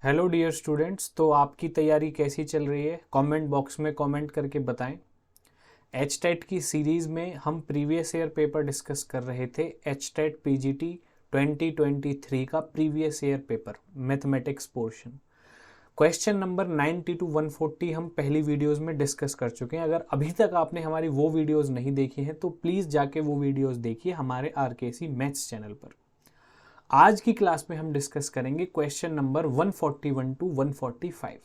Hello dear students, तो आपकी तैयारी कैसी चल रही है? कमेंट बॉक्स में कमेंट करके बताएं। एचटेट की सीरीज़ में हम प्रीवियस ईयर पेपर डिस्कस कर रहे थे। एचटेट पीजीटी 2023 का previous year paper mathematics portion, question number 90 to 140 हम पहली वीडियोस में डिस्कस कर चुके हैं। अगर अभी तक आपने हमारी वो वीडियोस नहीं देखी हैं तो प्लीज़ जाके वो वीडियोस देखिए हमारे आरकेसी मैथ्स चैनल पर। आज की क्लास में हम डिस्कस करेंगे क्वेश्चन नंबर 141 टू 145।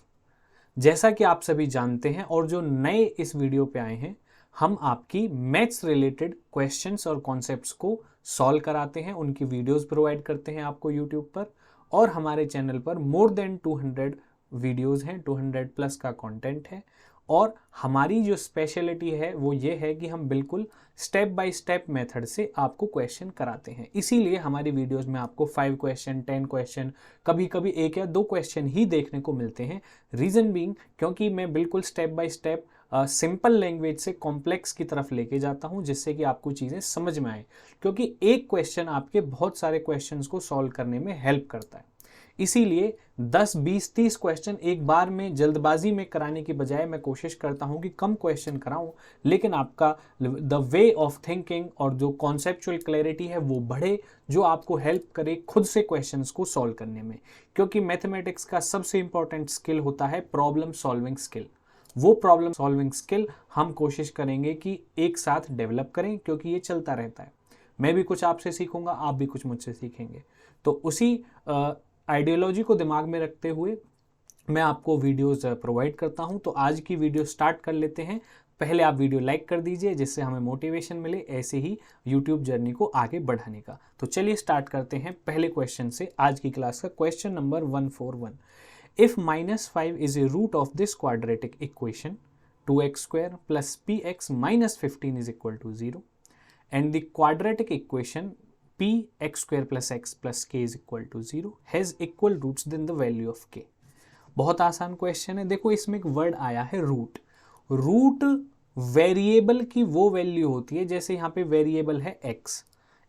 जैसा कि आप सभी जानते हैं और जो नए इस वीडियो पे आए हैं, हम आपकी मैथ्स रिलेटेड क्वेश्चंस और कॉन्सेप्ट्स को सॉल्व कराते हैं, उनकी वीडियोस प्रोवाइड करते हैं आपको यूट्यूब पर। और हमारे चैनल पर मोर देन 200 वीडियोस हैं, 200 प्लस का कंटेंट है। और हमारी जो स्पेशलिटी है वो ये है कि हम बिल्कुल स्टेप बाय स्टेप मेथड से आपको क्वेश्चन कराते हैं। इसीलिए हमारी वीडियोस में आपको 5 क्वेश्चन, 10 क्वेश्चन, कभी कभी 1 या 2 क्वेश्चन ही देखने को मिलते हैं। रीज़न बीइंग क्योंकि मैं बिल्कुल step by step simple language से कॉम्प्लेक्स की तरफ लेके जाता हूं, जिससे कि आपको चीज़ें समझ में आए। क्योंकि एक क्वेश्चन आपके बहुत सारे क्वेश्चंस को सॉल्व करने में हेल्प करता है। इसीलिए 10, 20, 30 क्वेश्चन एक बार में जल्दबाजी में कराने की बजाय मैं कोशिश करता हूं कि कम क्वेश्चन कराऊं, लेकिन आपका द वे ऑफ थिंकिंग और जो कॉन्सेप्चुअल क्लैरिटी है वो बढ़े, जो आपको हेल्प करे खुद से क्वेश्चंस को सॉल्व करने में। क्योंकि मैथमेटिक्स का सबसे इंपॉर्टेंट स्किल होता है प्रॉब्लम सॉल्विंग स्किल। वो प्रॉब्लम सॉल्विंग स्किल हम कोशिश करेंगे कि एक साथ डेवलप करें, क्योंकि ये चलता रहता है। मैं भी कुछ आपसे सीखूंगा, आप भी कुछ मुझसे सीखेंगे। तो उसी आइडियोलॉजी को दिमाग में रखते हुए मैं आपको वीडियोस प्रोवाइड करता हूं। तो आज की वीडियो स्टार्ट कर लेते हैं। पहले आप वीडियो लाइक कर दीजिए, जिससे हमें मोटिवेशन मिले ऐसे ही यूट्यूब जर्नी को आगे बढ़ाने का। तो चलिए स्टार्ट करते हैं पहले क्वेश्चन से। आज की क्लास का question number 141। If -5 is a root of this quadratic equation 2x² plus px minus 15 is equal to 0 and the quadratic equation px² plus x plus k is equal to 0 has equal roots then the value of k। बहुत आसान question है। देखो इसमें एक word आया है root. Root variable की वो वैल्यू होती है, जैसे यहाँ पे वेरिएबल है x,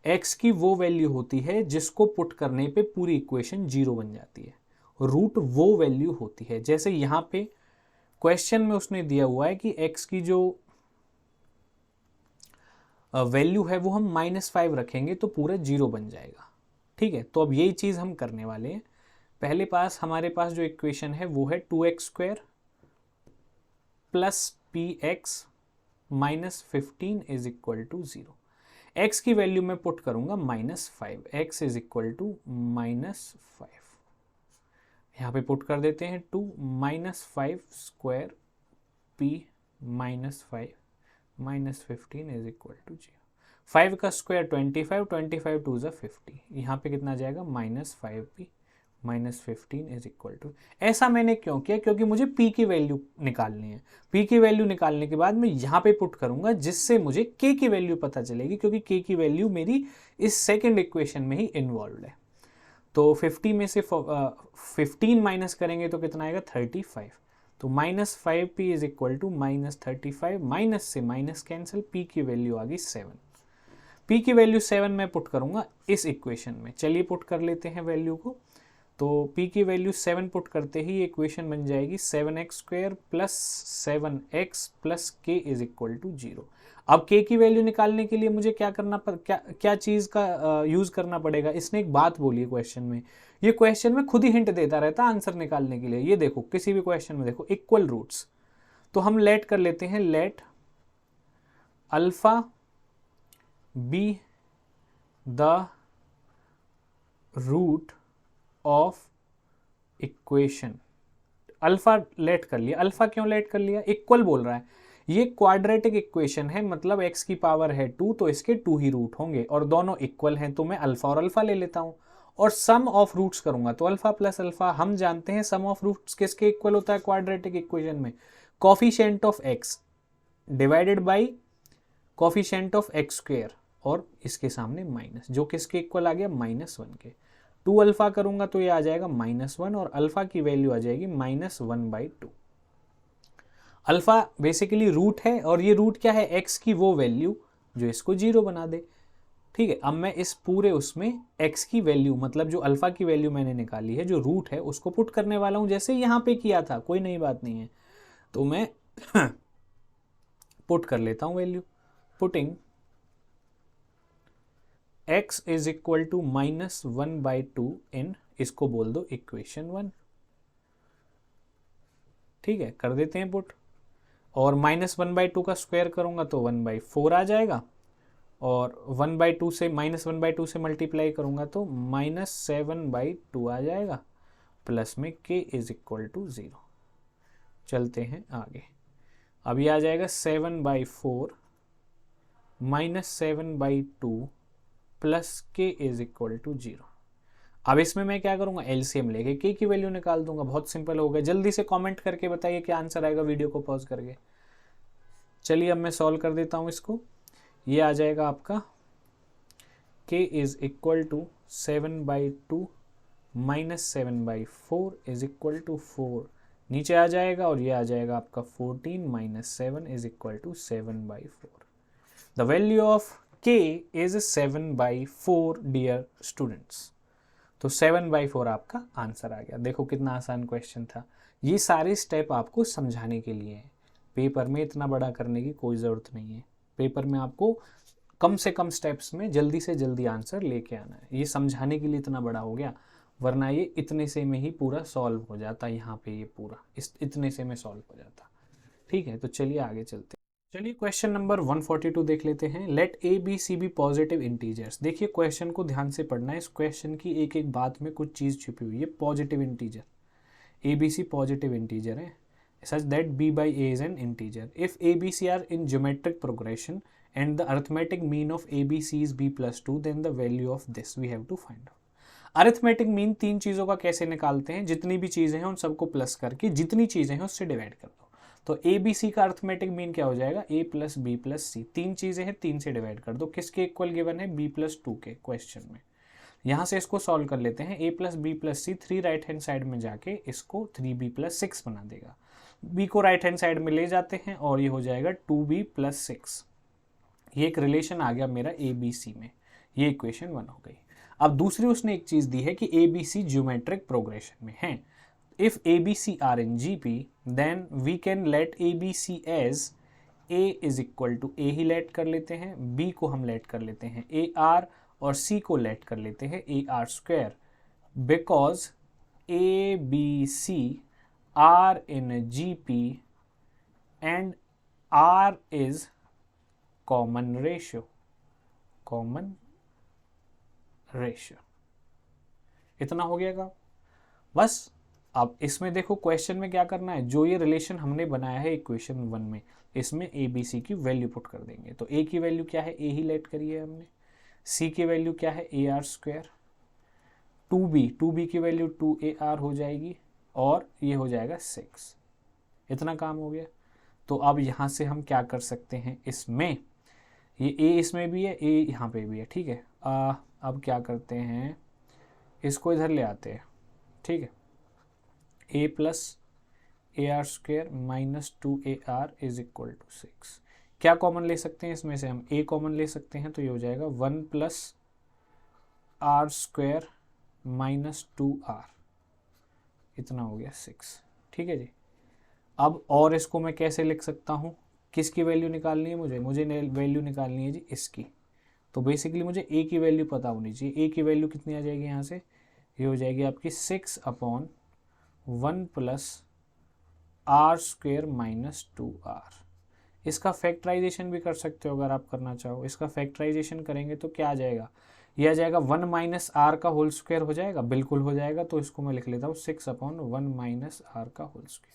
x की वो वैल्यू होती है जिसको पुट करने पे पूरी इक्वेशन 0 बन जाती है। रूट वो वैल्यू होती है, जैसे यहाँ पे क्वेश्चन में उसने दिया हुआ है कि x की जो वैल्यू है वो हम -5 रखेंगे तो पूरा 0 बन जाएगा। ठीक है, तो अब यही चीज़ हम करने वाले हैं। पहले हमारे पास जो इक्वेशन है वो है 2x² plus px minus 15 is equal to 0। x की वैल्यू मैं पुट करूंगा -5, x is equal to -5। यहाँ पे पुट कर देते हैं 2 -5² p -5 -15 इज इक्वल टू 0। 5 का स्क्वायर 25, 25 2 ज़ा 50। यहाँ पे कितना जाएगा -5p -15 इज इक्वल टू। ऐसा मैंने क्यों किया? क्योंकि मुझे p की वैल्यू निकालनी है। p की वैल्यू निकालने के बाद मैं यहाँ पे पुट करूंगा, जिससे मुझे k की वैल्यू पता चलेगी, क्योंकि k की वैल्यू मेरी इस सेकेंड इक्वेशन में ही इन्वॉल्व है। तो 50 में से 15 माइनस करेंगे तो कितना आएगा 35। तो -5p is equal to -35, minus से माइनस कैंसिल, p की वैल्यू आ गई 7। p की वैल्यू 7 मैं पुट करूंगा इस इक्वेशन में। चलिए पुट कर लेते हैं वैल्यू को। तो p की वैल्यू 7 पुट करते ही इक्वेशन बन जाएगी 7x² plus 7x plus k is equal to 0। अब k की वैल्यू निकालने के लिए मुझे क्या चीज़ का यूज़ करना पड़ेगा? इसने एक बात बोली क्वेश्चन में। ये क्वेश्चन में खुद ही हिंट देता रहता है आंसर निकालने के लिए। ये देखो किसी भी क्वेश्चन में देखो इक्वल रूट्स, तो हम लेट कर लेते हैं, let alpha be the root of equation. Alpha let कर लिया। अल्फा क्यों लेट कर लिया? इक्वल बोल रहा है। ये क्वाड्रेटिक इक्वेशन है, मतलब x की पावर है 2 तो इसके 2 ही रूट होंगे और दोनों इक्वल हैं, तो मैं अल्फा और अल्फा ले लेता हूं और सम ऑफ रूट्स करूंगा। तो अल्फा प्लस अल्फा, हम जानते हैं सम ऑफ रूट्स किसके इक्वल होता है क्वाड्रेटिक इक्वेशन में? Coefficient of x divided by coefficient of x² और इसके सामने माइनस, जो किसके इक्वल आ गया -1 के। 2 अल्फा करूंगा तो ये आ जाएगा -1 और अल्फा की वैल्यू आ जाएगी -1/2। अल्फा बेसिकली रूट है और ये रूट क्या है? x की वो वैल्यू जो इसको 0 बना दे। ठीक है, अब मैं इस पूरे उसमें x की वैल्यू मतलब जो अल्फा की वैल्यू मैंने निकाली है, जो रूट है, उसको पुट करने वाला हूं जैसे यहाँ पे किया था, कोई नई बात नहीं है। तो मैं पुट कर लेता हूं value, putting x is equal to -1/2 in, इसको बोल दो इक्वेशन 1। ठीक है, कर देते हैं पुट, और -1/2 का स्क्वायर करूंगा तो 1/4 आ जाएगा, और 1/2 से -1/2 से मल्टीप्लाई करूंगा तो -7/2 आ जाएगा, प्लस में k इज इक्वल टू 0। चलते हैं आगे, अब ये आ जाएगा 7/4 -7/2 plus k is equal to 0। अब इसमें मैं क्या करूंगा, एलसीएम लेके k की वैल्यू निकाल दूंगा। बहुत सिंपल हो गया। जल्दी से कमेंट करके बताइए क्या आंसर आएगा, वीडियो को पॉज करके। चलिए अब मैं सॉल्व कर देता हूं इसको। ये आ जाएगा आपका k is equal to 7/2 -7/4 is equal to 4 नीचे आ जाएगा, और ये आ जाएगा आपका 14 - 7 is equal to 7/4। The value of k is 7/4 dear students. तो 7/4 आपका आंसर आ गया। देखो कितना आसान क्वेश्चन था। ये सारे स्टेप आपको समझाने के लिए है, पेपर में इतना बड़ा करने की कोई ज़रूरत नहीं है। पेपर में आपको कम से कम स्टेप्स में जल्दी से जल्दी आंसर लेके आना है। ये समझाने के लिए इतना बड़ा हो गया, वरना ये इतने से में ही पूरा सॉल्व हो जाता। यहाँ पे ये पूरा इतने से में सॉल्व हो जाता। ठीक है, तो चलिए आगे चलते हैं। चलिए क्वेश्चन नंबर 142 देख लेते हैं। Let A B C be positive integers. देखिए क्वेश्चन को ध्यान से पढ़ना है। इस क्वेश्चन की एक एक बात में कुछ चीज़ छुपी हुई है। Positive integer, A B C positive integer है, such that b by a is an integer. If a b c are in geometric progression and the arithmetic mean of a b c is b plus 2, then the value of this we have to find out. Arithmetic mean तीन चीज़ों का कैसे निकालते हैं, जितनी भी चीज़ें हैं उन सबको प्लस करके जितनी चीज़ें हैं उससे डिवाइड कर दो। तो ए बी सी का अरिथमेटिक मीन क्या हो जाएगा, a प्लस बी प्लस सी। तीन चीज़ें हैं, तीन से डिवाइड कर दो। किसके इक्वल गिवन है, b प्लस 2 के क्वेश्चन में। यहाँ से इसको सॉल्व कर लेते हैं। a plus B plus C 3 right hand side में जाके इसको 3b प्लस 6 बना देगा। b को राइट हैंड साइड में ले जाते हैं और ये हो जाएगा 2b प्लस 6। ये एक रिलेशन आ गया मेरा ए बी सी में। ये इक्वेशन 1 हो गई। अब दूसरी उसने एक चीज़ दी है कि A B C geometric progression में है। If A B C are in G P then we can let A B C as A is equal to, A ही लेट कर लेते हैं, b को हम लेट कर लेते हैं ए आर, और c को लेट कर लेते हैं A R square, because A B C are in G P and R is common ratio, common ratio. इतना हो गया बस। अब इसमें देखो क्वेश्चन में क्या करना है, जो ये रिलेशन हमने बनाया है इक्वेशन 1 में, इसमें ए बी सी की वैल्यू पुट कर देंगे। तो ए की वैल्यू क्या है, ए ही लेट करिए हमने। सी की वैल्यू क्या है, ए आर स्क्वायर। 2b की वैल्यू 2ar हो जाएगी, और ये हो जाएगा 6। इतना काम हो गया। तो अब यहाँ से हम क्या कर सकते हैं, इसमें ये a इसमें भी है, a यहाँ पे भी है। ठीक है, अब क्या करते हैं, इसको इधर ले आते हैं। ठीक है, a plus A R square minus 2ar is equal to 6। क्या कॉमन ले सकते हैं इसमें से, हम a कॉमन ले सकते हैं, तो ये हो जाएगा 1 plus are square minus 2r, इतना हो गया 6। ठीक है जी। अब और इसको मैं कैसे लिख सकता हूँ, किसकी वैल्यू निकालनी है मुझे वैल्यू निकालनी है जी इसकी। तो बेसिकली मुझे a की वैल्यू पता होनी चाहिए। a की वैल्यू कितनी आ जाएगी यहाँ से, ये हो जाएगी आपकी 6/1 plus are square minus 2r। इसका फैक्टराइजेशन भी कर सकते हो अगर आप करना चाहो। इसका फैक्टराइजेशन करेंगे तो क्या आ जाएगा, यह आ जाएगा 1 माइनस आर का होल स्क्वायर हो जाएगा, बिल्कुल हो जाएगा। तो इसको मैं लिख लेता हूँ 6/1 माइनस आर का होल स्क्वायर।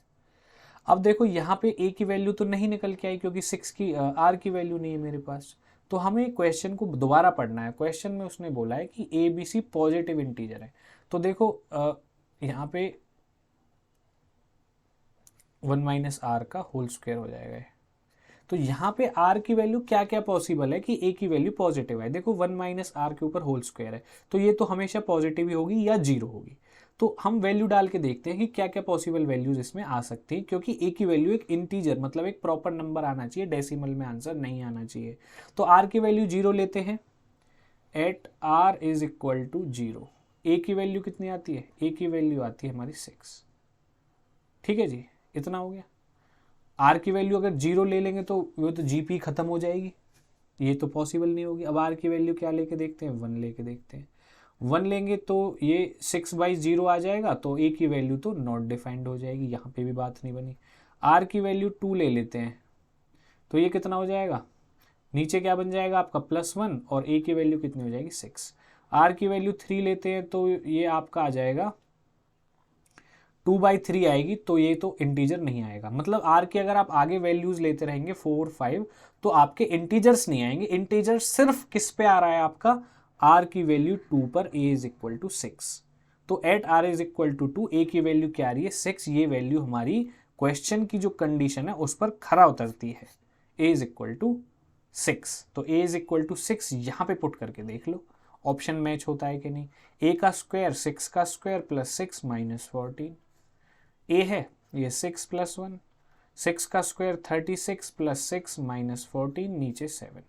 अब देखो यहाँ पे a की वैल्यू तो नहीं निकल के आई, क्योंकि 6 की r की वैल्यू नहीं है मेरे पास। तो हमें क्वेश्चन को दोबारा पढ़ना है। क्वेश्चन में उसने बोला है कि A B C positive integer है। तो देखो यहाँ पे 1 माइनस आर का होल स्क्वायर हो जाएगा। तो यहाँ पे r की वैल्यू क्या क्या पॉसिबल है कि a की वैल्यू पॉजिटिव है। देखो 1 माइनस आर के ऊपर होल स्क्वायर है, तो ये तो हमेशा पॉजिटिव ही होगी या 0 होगी। तो हम वैल्यू डाल के देखते हैं कि क्या क्या पॉसिबल वैल्यूज इसमें आ सकती हैं, क्योंकि a की वैल्यू एक इंटीजर मतलब एक प्रॉपर नंबर आना चाहिए, डेसिमल में आंसर नहीं आना चाहिए। तो r की वैल्यू 0 लेते हैं, at R is equal to 0, A की वैल्यू कितनी आती है, ए की वैल्यू आती है हमारी 6। ठीक है जी, इतना हो गया। आर की वैल्यू अगर 0 ले लेंगे तो वो तो जीपी खत्म हो जाएगी, ये तो पॉसिबल नहीं होगी। अब आर की वैल्यू क्या लेके देखते हैं, 1 लेके देखते हैं। 1 लेंगे तो ये 6/0 आ जाएगा, तो ए की वैल्यू तो नॉट डिफाइंड हो जाएगी, यहाँ पे भी बात नहीं बनी। आर की वैल्यू 2 ले लेते हैं तो ये कितना हो जाएगा, नीचे क्या बन जाएगा आपका +1, और ए की वैल्यू कितनी हो जाएगी 6। आर की वैल्यू 3 लेते हैं तो ये आपका आ जाएगा 2/3 आएगी, तो ये तो इंटीजर नहीं आएगा। मतलब आर की अगर आप आगे वैल्यूज लेते रहेंगे 4, 5, तो आपके इंटीजर्स नहीं आएंगे। इंटीजर सिर्फ किस पे आ रहा है आपका, आर की वैल्यू 2 पर, ए इज इक्वल टू 6। तो eight R is equal to 2, A की वैल्यू क्या आ रही है 6, ये वैल्यू हमारी क्वेश्चन की जो कंडीशन है उस पर खरा उतरती है, ए इज इक्वल टू 6। तो ए इज इक्वल टू 6 यहाँ पे पुट करके देख लो ऑप्शन मैच होता है कि नहीं। ए का स्क्वायर 6 का स्क्वायर प्लस 6 माइनस 14, ए है ये 6 + 1, 6 का स्क्वायर 36 प्लस 6 माइनस 14, नीचे 7,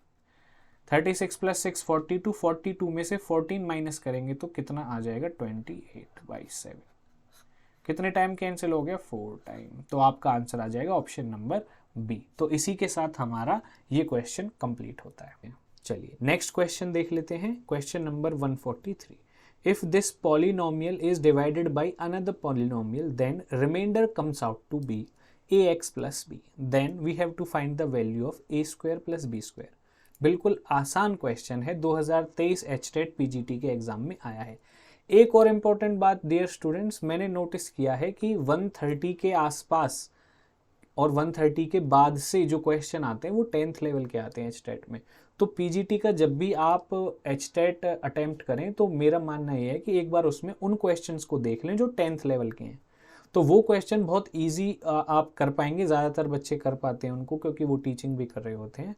36 + 6 42, 42 में से 14 माइनस करेंगे तो कितना आ जाएगा 28/7। कितने टाइम कैंसिल हो गया, 4 टाइम। तो आपका आंसर आ जाएगा ऑप्शन नंबर बी। तो इसी के साथ हमारा ये क्वेश्चन कंप्लीट होता है। चलिए नेक्स्ट क्वेश्चन देख लेते हैं, question number 143। If this polynomial is divided by another polynomial, then remainder comes out to be ax plus b. Then we have to find the value of a square plus b square. बिल्कुल आसान question है, 2023 HTET PGT के exam में आया है। एक और important बात डियर स्टूडेंट्स, मैंने नोटिस किया है कि 130 के आसपास और 130 के बाद से जो क्वेश्चन आते हैं वो 10th लेवल के आते हैं HTET में। तो पीजीटी का जब भी आप HTET अटेम्प्ट करें तो मेरा मानना ये है कि एक बार उसमें उन क्वेश्चंस को देख लें जो 10th लेवल के हैं। तो वो क्वेश्चन बहुत इजी आप कर पाएंगे, ज़्यादातर बच्चे कर पाते हैं उनको, क्योंकि वो टीचिंग भी कर रहे होते हैं।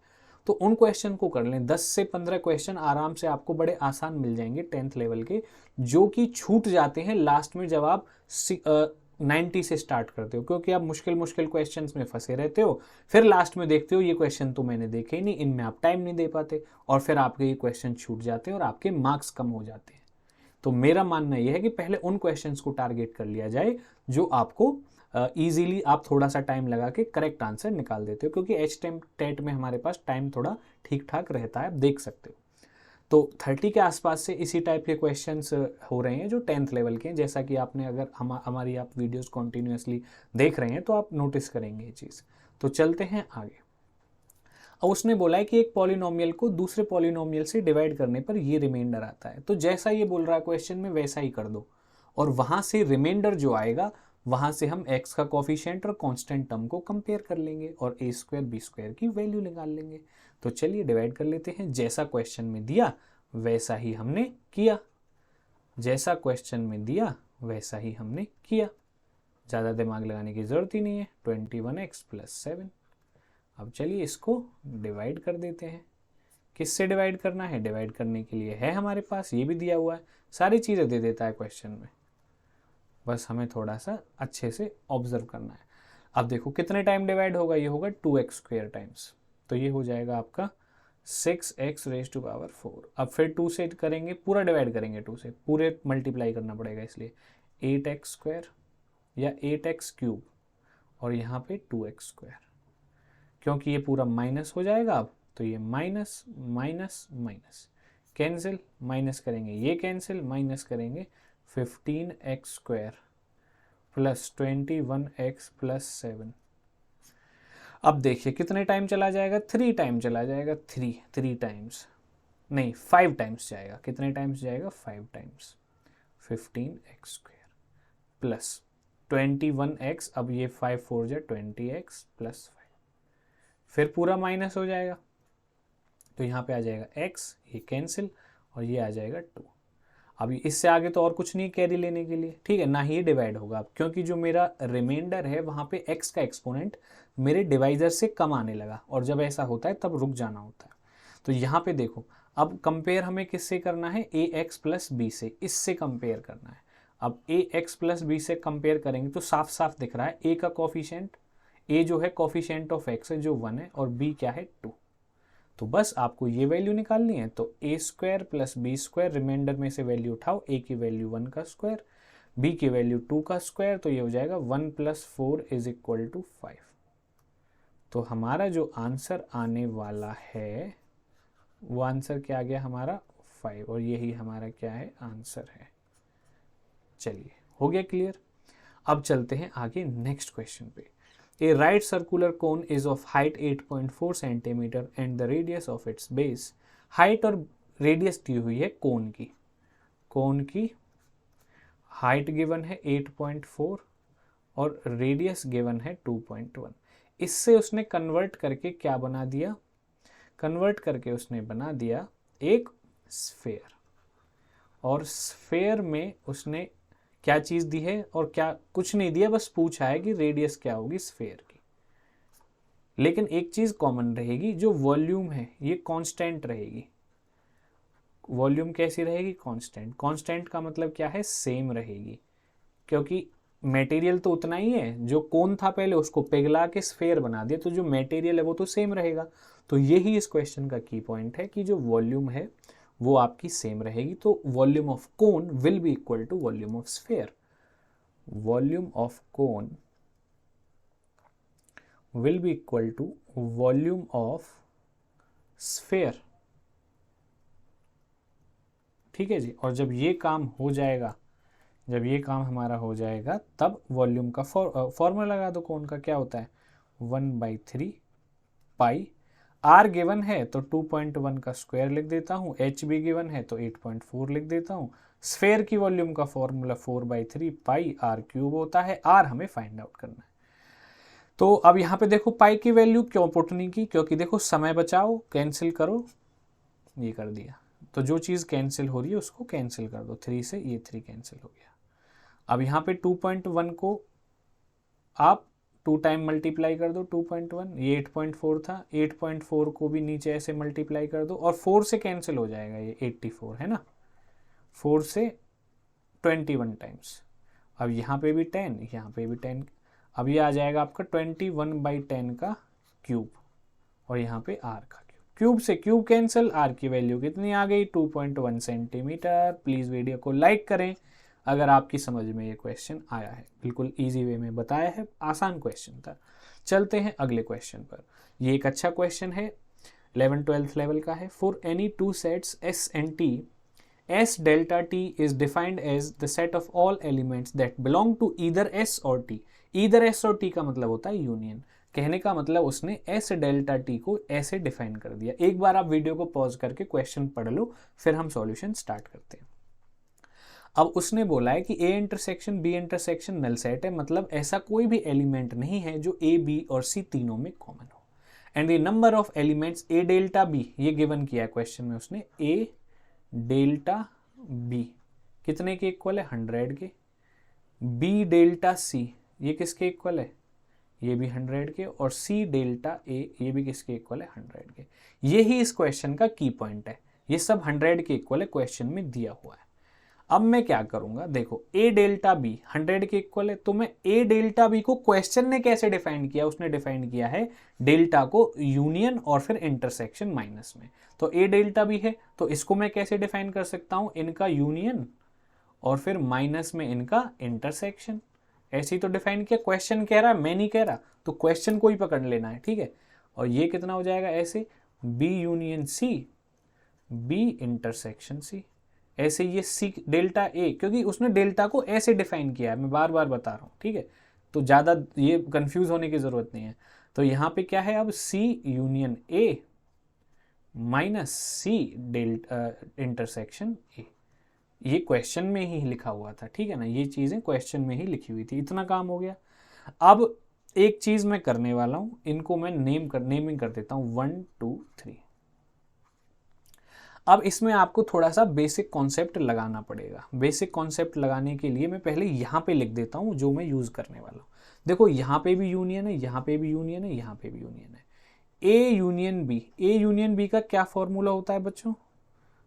तो उन क्वेश्चन को कर लें, 10 से 15 क्वेश्चन आराम से आपको बड़े आसान मिल जाएंगे 10th लेवल के, जो कि छूट जाते हैं लास्ट में जब आप 90 से स्टार्ट करते हो, क्योंकि आप मुश्किल मुश्किल क्वेश्चंस में फंसे रहते हो। फिर लास्ट में देखते हो ये क्वेश्चन तो मैंने देखे ही नहीं, इनमें आप टाइम नहीं दे पाते, और फिर आपके ये क्वेश्चन छूट जाते हैं और आपके मार्क्स कम हो जाते हैं। तो मेरा मानना यह है कि पहले उन क्वेश्चंस को टारगेट कर लिया जाए जो आपको ईजिली आप थोड़ा सा टाइम लगा के करेक्ट आंसर निकाल देते हो, क्योंकि HTET में हमारे पास टाइम थोड़ा ठीक ठाक रहता है, आप देख सकते हो। तो 30 के आसपास से इसी टाइप के क्वेश्चंस हो रहे हैं जो 10th लेवल के हैं, जैसा कि आपने अगर हमारी आप वीडियोस कॉन्टिन्यूसली देख रहे हैं तो आप नोटिस करेंगे ये चीज़। तो चलते हैं आगे। अब उसने बोला है कि एक पॉलिनोमियल को दूसरे पॉलिनोमियल से डिवाइड करने पर ये रिमाइंडर आता है। तो जैसा ये बोल रहा है क्वेश्चन में वैसा ही कर दो, और वहाँ से रिमाइंडर जो आएगा वहाँ से हम x का कोफिशिएंट और कांस्टेंट टर्म को कंपेयर कर लेंगे और a स्क्वायर b स्क्वायर की वैल्यू निकाल लेंगे। तो चलिए डिवाइड कर लेते हैं। जैसा क्वेश्चन में दिया वैसा ही हमने किया, जैसा क्वेश्चन में दिया वैसा ही हमने किया, ज़्यादा दिमाग लगाने की ज़रूरत ही नहीं है। 21x + 7। अब चलिए इसको डिवाइड कर देते हैं। किससे डिवाइड करना है, डिवाइड करने के लिए है हमारे पास, ये भी दिया हुआ है, सारी चीज़ें दे देता है क्वेश्चन में, बस हमें थोड़ा सा अच्छे से ऑब्जर्व करना है। अब देखो कितने टाइम डिवाइड होगा, ये होगा 2x² टाइम्स, तो ये हो जाएगा आपका 6x⁴। अब फिर 2 से करेंगे, पूरा डिवाइड करेंगे 2 से, पूरे मल्टीप्लाई करना पड़ेगा, इसलिए 8x² या 8x³ और यहाँ पे 2x², क्योंकि ये पूरा माइनस हो जाएगा अब, तो ये minus minus minus cancel, minus करेंगे ये कैंसिल, माइनस करेंगे 15x² + 21x + 7। अब देखिए कितने टाइम चला जाएगा, 3 टाइम चला जाएगा, 3 टाइम्स नहीं 5 टाइम्स जाएगा। कितने टाइम्स जाएगा, 5 टाइम्स। 15x² + 21x, अब ये 5 4 जा 20x + 5, फिर पूरा माइनस हो जाएगा, तो यहाँ पे आ जाएगा x, ये कैंसिल और ये आ जाएगा 2। अभी इससे आगे तो और कुछ नहीं कैरी लेने के लिए, ठीक है ना, ही डिवाइड होगा अब, क्योंकि जो मेरा रिमाइंडर है वहाँ पे x का एक्सपोनेंट मेरे डिवाइजर से कम आने लगा, और जब ऐसा होता है तब रुक जाना होता है। तो यहाँ पे देखो, अब कंपेयर हमें किससे करना है, ax + b से, इससे कंपेयर करना है। अब ax + b से कंपेयर करेंगे तो साफ साफ दिख रहा है a का कोफिशिएंट, a जो है कोफिशिएंट ऑफ x है जो 1 है, और b क्या है 2। तो बस आपको ये वैल्यू निकालनी है। तो A square plus B square, remainder में से वैल्यू उठाओ, ए की वैल्यू 1 का स्क्वायर, बी की वैल्यू 2 का स्क्वायर, तो ये हो जाएगा 1 + 4 = 5। तो हमारा जो आंसर आने वाला है वो आंसर क्या आ गया हमारा 5, और यही हमारा क्या है आंसर है। चलिए हो गया क्लियर। अब चलते हैं आगे नेक्स्ट क्वेश्चन पे। A right circular cone is of height 8.4 centimetre and the radius of its base. Height और रेडियस दी हुई है कोन की हाइट गिवन है 8.4 और रेडियस गिवन है 2.1। इससे उसने कन्वर्ट करके क्या बना दिया, कन्वर्ट करके उसने बना दिया एक स्फेयर। और स्फेयर में उसने क्या चीज़ दी है, और क्या कुछ नहीं दिया, बस पूछा है कि रेडियस क्या होगी स्फेयर की। लेकिन एक चीज़ कॉमन रहेगी, जो वॉल्यूम है ये कांस्टेंट रहेगी। वॉल्यूम कैसी रहेगी, कांस्टेंट। कांस्टेंट का मतलब क्या है, सेम रहेगी, क्योंकि मटेरियल तो उतना ही है। जो कोन था पहले उसको पिघला के स्फेयर बना दिया, तो जो मटेरियल है वो तो सेम रहेगा। तो यही इस क्वेश्चन का की पॉइंट है कि जो वॉल्यूम है वो आपकी सेम रहेगी। तो volume of cone will be equal to volume of sphere. Volume of cone will be equal to volume of sphere. ठीक है जी। और जब ये काम हो जाएगा, जब ये काम हमारा हो जाएगा, तब वॉल्यूम का फॉर्मूला लगा दो। कोन का क्या होता है 1/3 पाई। आर गिवन है तो 2.1 का स्क्वायर लिख देता हूँ, एच भी गिवन है तो 8.4 लिख देता हूँ। स्फेयर की वॉल्यूम का फॉर्मूला 4/3 पाई आर क्यूब होता है। आर हमें फाइंड आउट करना है। तो अब यहाँ पे देखो पाई की वैल्यू क्यों पुट नहीं की, क्योंकि देखो समय बचाओ, कैंसिल करो, ये कर दिया। तो जो चीज़ कैंसिल हो रही है उसको कैंसिल कर दो, 3 से ये 3 कैंसिल हो गया। अब यहाँ पे 2.1 को आप 2 टाइम मल्टीप्लाई कर दो, 2.1, ये 8.4 था, 8.4 को भी नीचे ऐसे मल्टीप्लाई कर दो, और 4 से कैंसिल हो जाएगा, ये 84 है ना, 4 से 21 टाइम्स। अब यहाँ पे भी 10, यहाँ पे भी 10। अब ये आ जाएगा आपका 21/10 का क्यूब, और यहाँ पे आर का क्यूब से क्यूब कैंसिल, आर की वैल्यू कितनी आ गई 2.1 सेंटीमीटर। प्लीज़ वीडियो को लाइक करें अगर आपकी समझ में ये क्वेश्चन आया है। बिल्कुल इजी वे में बताया है, आसान क्वेश्चन था। चलते हैं अगले क्वेश्चन पर। ये एक अच्छा क्वेश्चन है, 11th-12th लेवल का है। For any 2 sets S and T, S delta T is defined as the set of all elements that belong to either S or T। either S और T का मतलब होता है यूनियन। कहने का मतलब उसने S डेल्टा T को ऐसे डिफाइन कर दिया। एक बार आप वीडियो को पॉज करके क्वेश्चन पढ़ लो, फिर हम सॉल्यूशन स्टार्ट करते हैं। अब उसने बोला है कि A intersection B intersection null set है, मतलब ऐसा कोई भी एलिमेंट नहीं है जो A B और C तीनों में कॉमन हो। And the number of elements A delta B, ये गिवन किया है क्वेश्चन में उसने, A डेल्टा B कितने के इक्वल है 100 के। B डेल्टा C ये किसके इक्वल है, ये भी 100 के। और C डेल्टा A ये भी किसके इक्वल है 100 के। यही इस क्वेश्चन का की पॉइंट है, ये सब 100 के इक्वल है, क्वेश्चन में दिया हुआ है। अब मैं क्या करूंगा, देखो A डेल्टा B 100 के इक्वल है, तो मैं A डेल्टा B को क्वेश्चन ने कैसे डिफाइन किया, उसने डिफाइन किया है डेल्टा को यूनियन और फिर इंटरसेक्शन माइनस में। तो A डेल्टा B है, तो इसको मैं कैसे डिफाइन कर सकता हूं, इनका यूनियन और फिर माइनस में इनका इंटरसेक्शन। ऐसे ही तो डिफाइन किया, क्वेश्चन कह रहा है, मैं नहीं कह रहा, तो क्वेश्चन को ही पकड़ लेना है, ठीक है। और ये कितना हो जाएगा ऐसे, B union C, B intersection C। ऐसे ये C डेल्टा A, क्योंकि उसने डेल्टा को ऐसे डिफाइन किया है, मैं बार बार बता रहा हूँ, ठीक है, तो ज़्यादा ये कंफ्यूज होने की ज़रूरत नहीं है। तो यहाँ पे क्या है अब, C union A minus C delta intersection A। ये क्वेश्चन में ही लिखा हुआ था, ठीक है ना, ये चीज़ें क्वेश्चन में ही लिखी हुई थी। इतना काम हो गया। अब एक चीज़ मैं करने वाला हूँ, इनको मैं नेमिंग कर देता हूँ 1 2 3। अब इसमें आपको थोड़ा सा बेसिक कॉन्सेप्ट लगाना पड़ेगा। बेसिक कॉन्सेप्ट लगाने के लिए मैं पहले यहाँ पे लिख देता हूँ जो मैं यूज़ करने वाला हूँ। देखो यहाँ पे भी यूनियन है, यहाँ पे भी यूनियन है, यहाँ पे भी यूनियन है। A union B, A union B का क्या फॉर्मूला होता है बच्चों,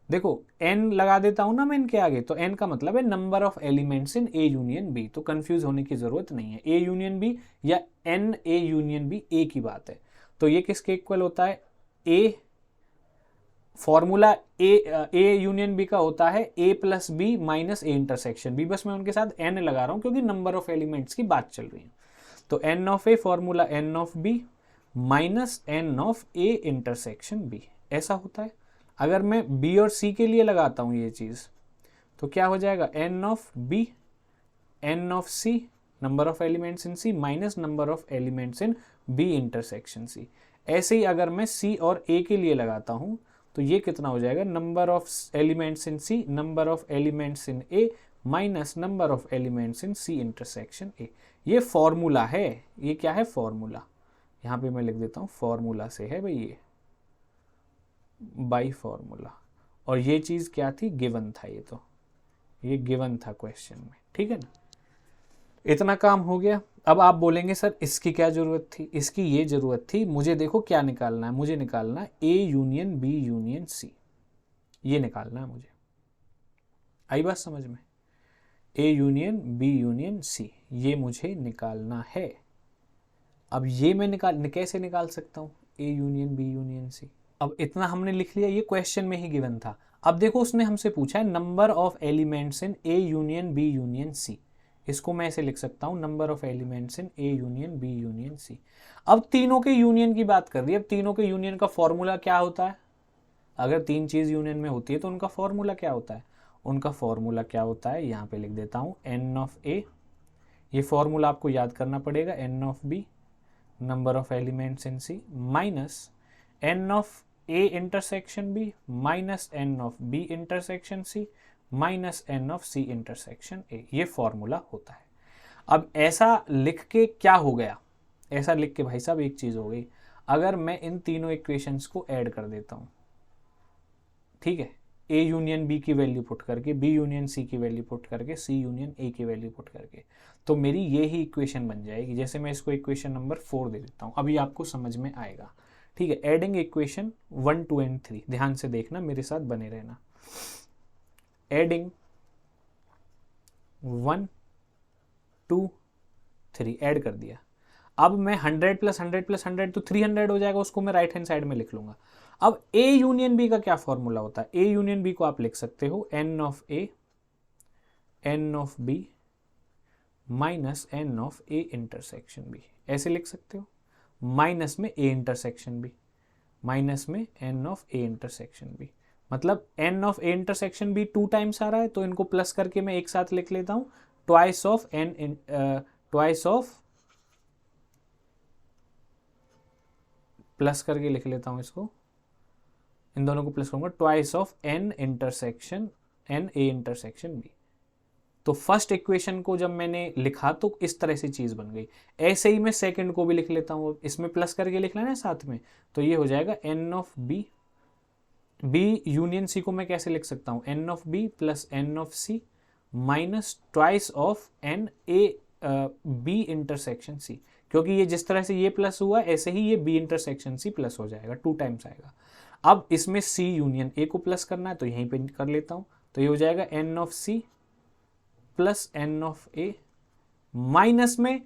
देखो n लगा देता हूं ना मैं इनके आगे, तो n का मतलब है number of elements in A union B। तो कंफ्यूज होने की जरूरत नहीं है, A यूनियन B या n A यूनियन B एक ही बात है। तो ये किसके इक्वल होता है, A formula A union B का होता है A plus B minus A intersection B, बस मैं उनके साथ एन लगा रहा हूं क्योंकि नंबर ऑफ एलिमेंट्स की बात चल रही है। तो N of A formula N of B minus N of A intersection B, ऐसा होता है। अगर मैं बी और सी के लिए लगाता हूं ये चीज, तो क्या हो जाएगा, N of B N of C number of elements in C minus number of elements in B intersection C. ऐसे ही अगर मैं सी और ए के लिए लगाता हूं तो ये कितना हो जाएगा, number of elements in C number of elements in A minus number of elements in C intersection A. ये फॉर्मूला है, ये क्या है, फॉर्मूला। यहां पे मैं लिख देता हूं फॉर्मूला से है भाई, ये बाई फॉर्मूला। और ये चीज क्या थी, गिवन था, ये गिवन था क्वेश्चन में, ठीक है ना। इतना काम हो गया। अब आप बोलेंगे सर इसकी क्या जरूरत थी, इसकी ये जरूरत थी, मुझे देखो क्या निकालना है, मुझे निकालना है A union B union C, ये निकालना है मुझे। आई बात समझ में, A union B union C ये मुझे निकालना है। अब ये मैं कैसे निकाल सकता हूं, A union B union C. अब इतना हमने लिख लिया, ये क्वेश्चन में ही गिवन था। अब देखो उसने हमसे पूछा है number of elements in A union B union C, इसको मैं ऐसे लिख सकता हूं, number of elements in A union B union C. अब तीनों के यूनियन की बात कर रही है, अब तीनों के यूनियन का फॉर्मूला क्या होता है, अगर तीन चीज यूनियन में होती है तो उनका फॉर्मूला क्या होता है, उनका फॉर्मूला क्या होता है, यहां पे लिख देता हूं एन ऑफ ए, ये फॉर्मूला आपको याद करना पड़ेगा, N of B number of elements in C minus N of A intersection B minus N of B intersection C minus N of C intersection A, ये फॉर्मूला होता है। अब ऐसा लिख के क्या हो गया, ऐसा लिख के भाई साहब एक चीज हो गई, अगर मैं इन तीनों इक्वेशंस को ऐड कर देता हूं, ठीक है, ए यूनियन बी की वैल्यू पुट करके, बी यूनियन सी की वैल्यू पुट करके, सी यूनियन ए की वैल्यू पुट करके, तो मेरी ये ही इक्वेशन बन जाएगी। जैसे मैं इसको इक्वेशन नंबर 4 दे देता हूं, अभी आपको समझ में आएगा, ठीक है। एडिंग इक्वेशन 1 2 एंड 3, ध्यान से देखना, मेरे साथ बने रहना। एडिंग 1 2 3 ऐड कर दिया। अब मैं 100 प्लस 100 प्लस 100 तो 300 हो जाएगा, उसको मैं राइट हैंड साइड में लिख लूंगा। अब ए यूनियन बी का क्या फॉर्मूला होता है, ए यूनियन बी को आप लिख सकते हो N of A N of B minus N of A intersection B, ऐसे लिख सकते हो, माइनस में ए इंटरसेक्शन बी, माइनस में N of A intersection B, मतलब N of A intersection B 2 times आ रहा है तो इनको प्लस करके मैं एक साथ लिख लेता हूं, twice of N, twice of, plus करके लिख लेता हूं इसको, इन दोनों को प्लस करूंगा, twice of n intersection n A intersection B. तो फर्स्ट इक्वेशन को जब मैंने लिखा तो इस तरह से चीज बन गई। ऐसे ही मैं सेकंड को भी लिख लेता हूं, इसमें प्लस करके लिखना है ना साथ में, तो ये हो जाएगा N of B, B union C को मैं कैसे लिख सकता हूं, n of B plus n of C minus twice of n A B intersection C, क्योंकि ये जिस तरह से ये प्लस हुआ ऐसे ही ये बी इंटरसेक्शन सी प्लस हो जाएगा, 2 टाइम्स आएगा। अब इसमें सी यूनियन ए को प्लस करना है तो यहीं पे कर लेता हूं, तो ये हो जाएगा N of C plus n of A minus में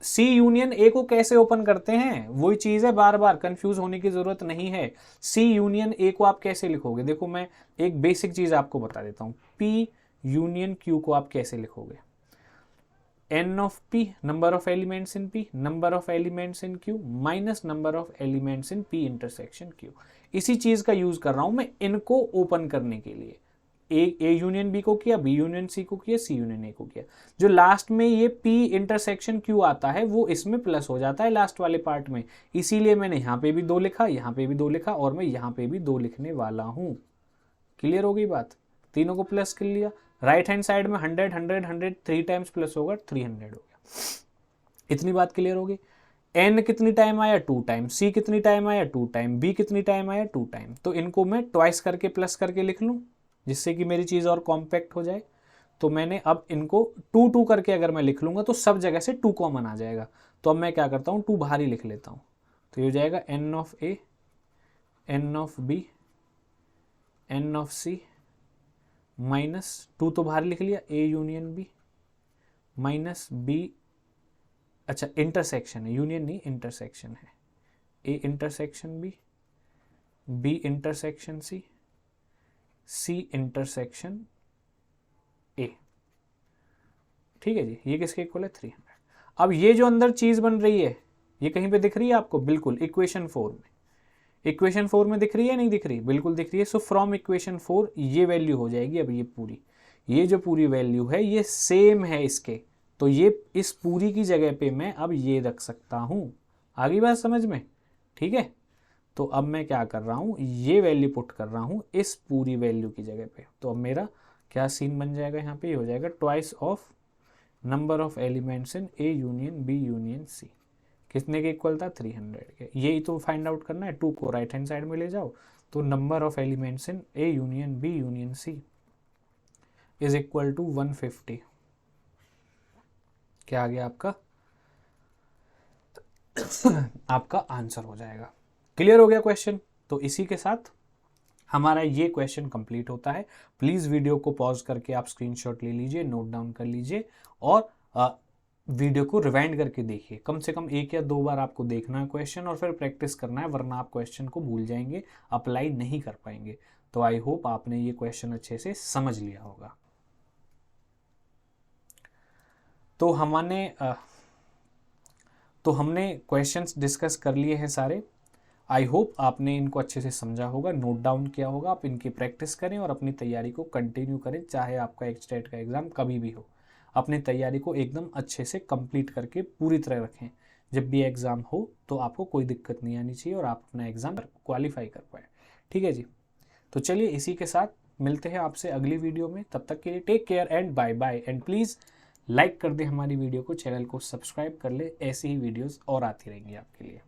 सी यूनियन ए को कैसे ओपन करते हैं, वही चीज है, बार बार कंफ्यूज होने की जरूरत नहीं है। सी यूनियन ए को आप कैसे लिखोगे, देखो मैं एक बेसिक चीज आपको बता देता हूं, पी यूनियन क्यू को आप कैसे लिखोगे, n of P number of elements in P number of elements in Q minus number of elements in P intersection Q. इसी चीज का यूज कर रहा हूं मैं इनको ओपन करने के लिए, ए यूनियन बी को किया, बी यूनियन सी को किया, सी यूनियन ए को किया, जो लास्ट में ये पी इंटरसेक्शन क्यू आता है वो इसमें प्लस हो जाता है लास्ट वाले पार्ट में, इसीलिए मैंने यहां पे भी 2 लिखा, यहां पे भी 2 लिखा और मैं यहां पे भी 2 लिखने वाला हूं। क्लियर हो गई बात, तीनों को प्लस कर लिया, राइट हैंड साइड में 100 100 100 3 टाइम्स प्लस होगा, 300 हो गया। इतनी बात क्लियर होगी। एन कितनी टाइम आया, 2 टाइम, सी कितनी टाइम आया, 2 टाइम, बी कितनी टाइम आया, 2 टाइम, तो इनको मैं ट्वाइस करके प्लस करके लिख लूं जिससे कि मेरी चीज और कॉम्पैक्ट हो जाए। तो मैंने अब इनको 2 2 करके अगर मैं लिख लूंगा तो सब जगह से 2 कॉमन आ जाएगा, तो अब मैं क्या करता हूं 2 बाहर ही लिख लेता हूं, तो ये हो जाएगा N of A N of B N of C minus 2 तो बाहर लिख लिया, A union B minus B, अच्छा इंटरसेक्शन है, यूनियन नहीं इंटरसेक्शन है, A intersection B B intersection C, C intersection A. ठीक है जी, ये किसके इक्वल है 300। अब ये जो अंदर चीज बन रही है ये कहीं पे दिख रही है आपको? बिल्कुल, इक्वेशन 4 में। इक्वेशन 4 में दिख रही है, नहीं दिख रही? बिल्कुल दिख रही है। सो फ्रॉम इक्वेशन 4 ये वैल्यू हो जाएगी। अब ये जो पूरी वैल्यू है ये सेम है इसके, तो ये इस पूरी की जगह पे मैं अब ये रख सकता हूं। आ गई बात समझ में? ठीक है, तो अब मैं क्या कर रहा हूं, ये वैल्यू पुट कर रहा हूं इस पूरी वैल्यू की जगह पे। तो अब मेरा क्या सीन बन जाएगा यहाँ पे? ये हो जाएगा twice of number of elements in A union B union C. कितने के इक्वल था? 300 के। यही तो फाइंड आउट करना है। 2 को राइट हैंड साइड में ले जाओ, तो number of elements in A union B union C is equal to 150। क्या आ गया आपका? आपका आंसर हो जाएगा। क्लियर हो गया क्वेश्चन? तो इसी के साथ हमारा ये क्वेश्चन कंप्लीट होता है। प्लीज वीडियो को पॉज करके आप स्क्रीनशॉट ले लीजिए, नोट डाउन कर लीजिए और वीडियो को रिवाइंड करके देखिए। कम से कम 1 या 2 बार आपको देखना है क्वेश्चन और फिर प्रैक्टिस करना है, वरना आप क्वेश्चन को भूल जाएंगे, अप्लाई नहीं कर पाएंगे। तो आई होप आपने ये क्वेश्चन अच्छे से समझ लिया होगा। तो हमने क्वेश्चंस डिस्कस कर लिए हैं सारे। आई होप आपने इनको अच्छे से समझा होगा, नोट डाउन किया होगा। आप इनकी प्रैक्टिस करें और अपनी तैयारी को कंटिन्यू करें, चाहे आपका एचटेट का एग्ज़ाम कभी भी हो। अपनी तैयारी को एकदम अच्छे से कंप्लीट करके पूरी तरह रखें। जब भी एग्ज़ाम हो तो आपको कोई दिक्कत नहीं आनी चाहिए और आप अपना एग्ज़ाम क्वालिफाई कर पाए। ठीक है जी, तो चलिए इसी के साथ मिलते हैं आपसे अगली वीडियो में। तब तक के लिए take care and bye bye. And please like कर दें हमारी वीडियो को, चैनल को सब्सक्राइब कर ले, ऐसी ही वीडियोस और आती रहेंगी आपके लिए।